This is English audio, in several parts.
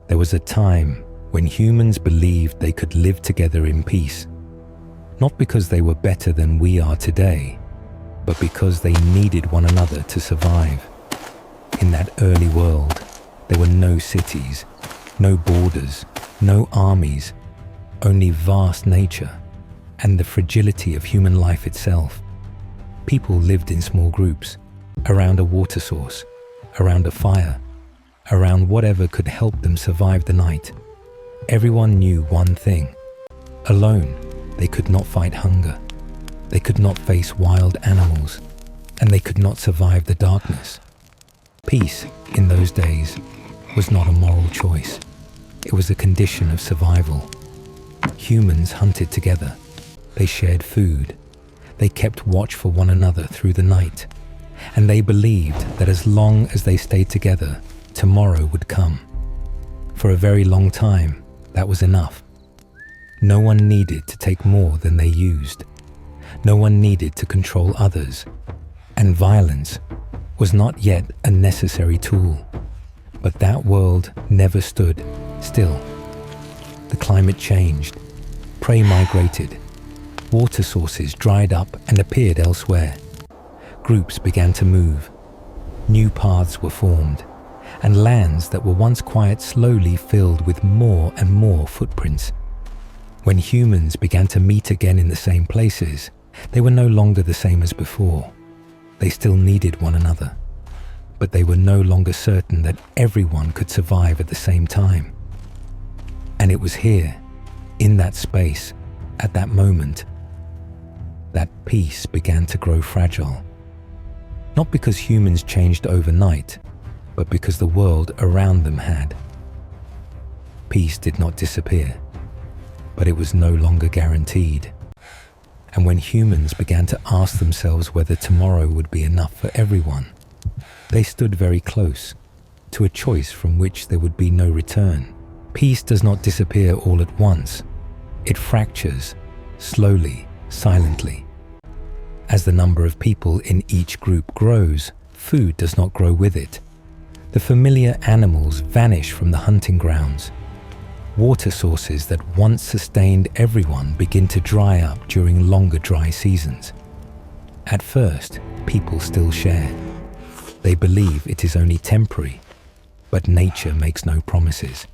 There was a time when humans believed they could live together in peace, not because they were better than we are today, but because they needed one another to survive. In that early world, there were no cities, no borders, no armies, only vast nature and the fragility of human life itself. People lived in small groups, around a water source, around a fire, around whatever could help them survive the night. Everyone knew one thing: alone, they could not fight hunger, they could not face wild animals, and they could not survive the darkness. Peace, in those days, was not a moral choice. It was a condition of survival. Humans hunted together. They shared food. They kept watch for one another through the night. And they believed that as long as they stayed together, tomorrow would come. For a very long time, that was enough. No one needed to take more than they used. No one needed to control others. And violence was not yet a necessary tool. But that world never stood still. The climate changed. Prey migrated. Water sources dried up and appeared elsewhere. Groups began to move. New paths were formed, and lands that were once quiet slowly filled with more and more footprints. When humans began to meet again in the same places, they were no longer the same as before. They still needed one another, but they were no longer certain that everyone could survive at the same time. And it was here, in that space, at that moment, that peace began to grow fragile. Not because humans changed overnight, but because the world around them had. Peace did not disappear, but it was no longer guaranteed. And when humans began to ask themselves whether tomorrow would be enough for everyone, they stood very close to a choice from which there would be no return. Peace does not disappear all at once. It fractures, slowly, silently. As the number of people in each group grows, food does not grow with it. The familiar animals vanish from the hunting grounds. Water sources that once sustained everyone begin to dry up during longer dry seasons. At first, people still share. They believe it is only temporary, but nature makes no promises.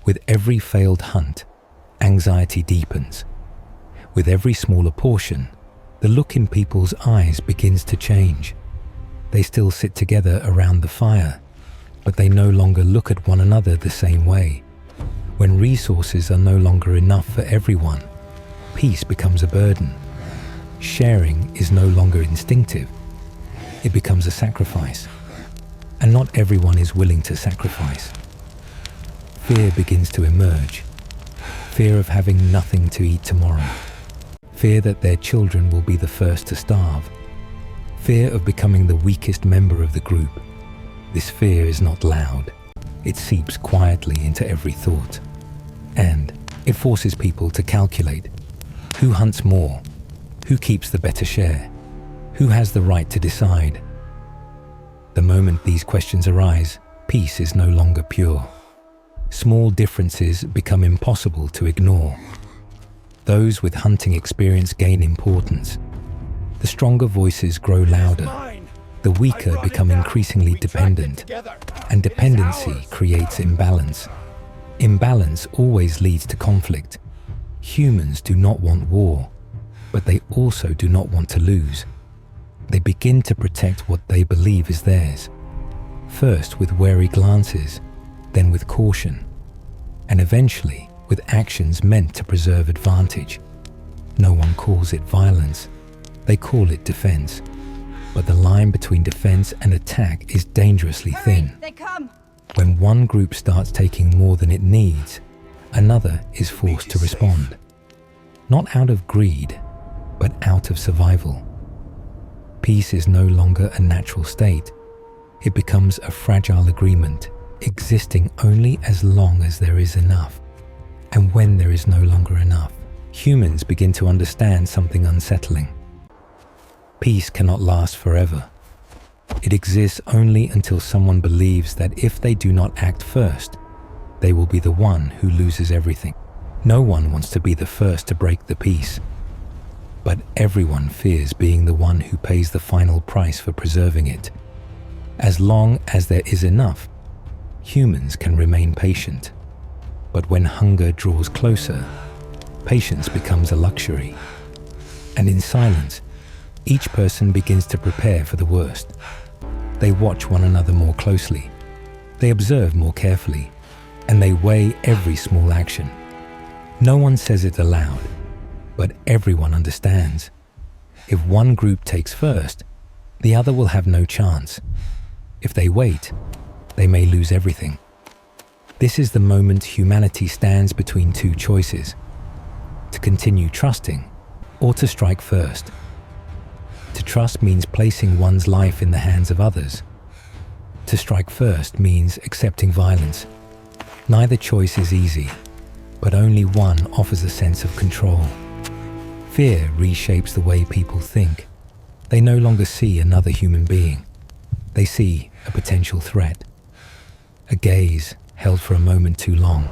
With every failed hunt, anxiety deepens. With every smaller portion, the look in people's eyes begins to change. They still sit together around the fire, but they no longer look at one another the same way. When resources are no longer enough for everyone, peace becomes a burden. Sharing is no longer instinctive. It becomes a sacrifice. And not everyone is willing to sacrifice. Fear begins to emerge. Fear of having nothing to eat tomorrow. Fear that their children will be the first to starve. Fear of becoming the weakest member of the group. This fear is not loud. It seeps quietly into every thought. And it forces people to calculate. Who hunts more? Who keeps the better share? Who has the right to decide? The moment these questions arise, peace is no longer pure. Small differences become impossible to ignore. Those with hunting experience gain importance. The stronger voices grow louder. The weaker become increasingly dependent. And dependency creates imbalance. Imbalance always leads to conflict. Humans do not want war, but they also do not want to lose. They begin to protect what they believe is theirs, first with wary glances, then with caution, and eventually with actions meant to preserve advantage. No one calls it violence, they call it defense. But the line between defense and attack is dangerously thin. Hurry, they come! When one group starts taking more than it needs, another is forced to respond. Not out of greed, but out of survival. Peace is no longer a natural state. It becomes a fragile agreement, existing only as long as there is enough. And when there is no longer enough, humans begin to understand something unsettling. Peace cannot last forever. It exists only until someone believes that if they do not act first, they will be the one who loses everything. No one wants to be the first to break the peace, but everyone fears being the one who pays the final price for preserving it. As long as there is enough, humans can remain patient. But when hunger draws closer, patience becomes a luxury. And in silence, each person begins to prepare for the worst. They watch one another more closely. They observe more carefully, and they weigh every small action. No one says it aloud, but everyone understands. If one group takes first, the other will have no chance. If they wait, they may lose everything. This is the moment humanity stands between two choices: to continue trusting or to strike first. To trust means placing one's life in the hands of others. To strike first means accepting violence. Neither choice is easy, but only one offers a sense of control. Fear reshapes the way people think. They no longer see another human being. They see a potential threat. A gaze held for a moment too long.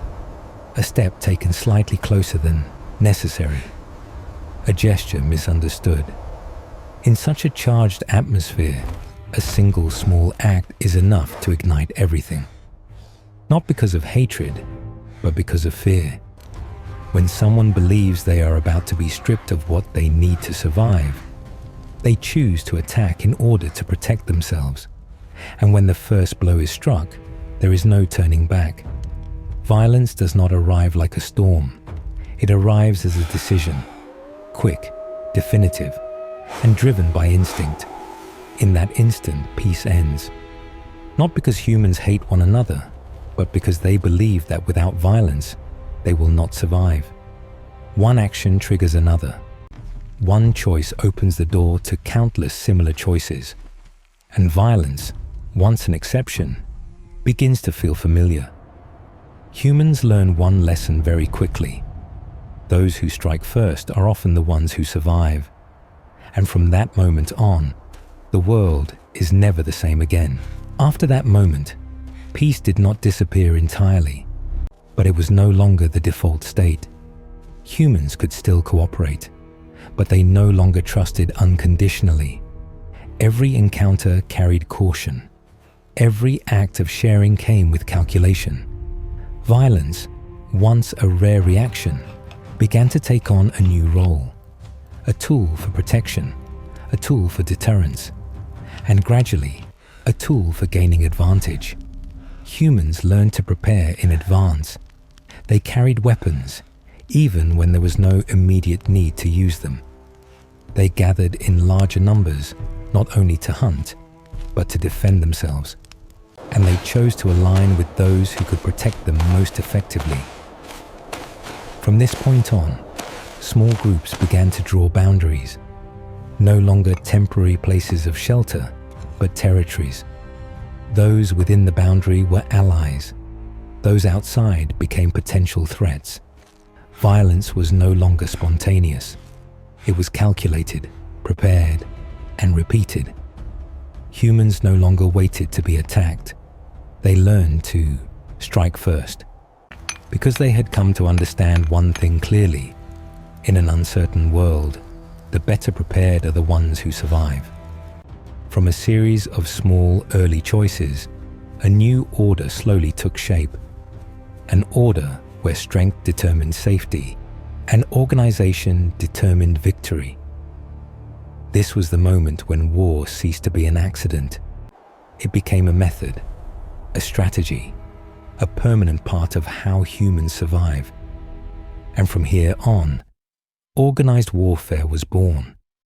A step taken slightly closer than necessary. A gesture misunderstood. In such a charged atmosphere, a single small act is enough to ignite everything. Not because of hatred, but because of fear. When someone believes they are about to be stripped of what they need to survive, they choose to attack in order to protect themselves. And when the first blow is struck, there is no turning back. Violence does not arrive like a storm. It arrives as a decision, quick, definitive, and driven by instinct. In that instant, peace ends. Not because humans hate one another, but because they believe that without violence, they will not survive. One action triggers another. One choice opens the door to countless similar choices. And violence, once an exception, begins to feel familiar. Humans learn one lesson very quickly. Those who strike first are often the ones who survive. And from that moment on, the world is never the same again. After that moment, peace did not disappear entirely, but it was no longer the default state. Humans could still cooperate, but they no longer trusted unconditionally. Every encounter carried caution. Every act of sharing came with calculation. Violence, once a rare reaction, began to take on a new role. A tool for protection, a tool for deterrence, and gradually, a tool for gaining advantage. Humans learned to prepare in advance. They carried weapons, even when there was no immediate need to use them. They gathered in larger numbers, not only to hunt, but to defend themselves. And they chose to align with those who could protect them most effectively. From this point on, small groups began to draw boundaries. No longer temporary places of shelter, but territories. Those within the boundary were allies. Those outside became potential threats. Violence was no longer spontaneous. It was calculated, prepared, and repeated. Humans no longer waited to be attacked. They learned to strike first. Because they had come to understand one thing clearly: in an uncertain world, the better prepared are the ones who survive. From a series of small, early choices, a new order slowly took shape. An order where strength determined safety and organization determined victory. This was the moment when war ceased to be an accident. It became a method, a strategy, a permanent part of how humans survive. And from here on, organized warfare was born.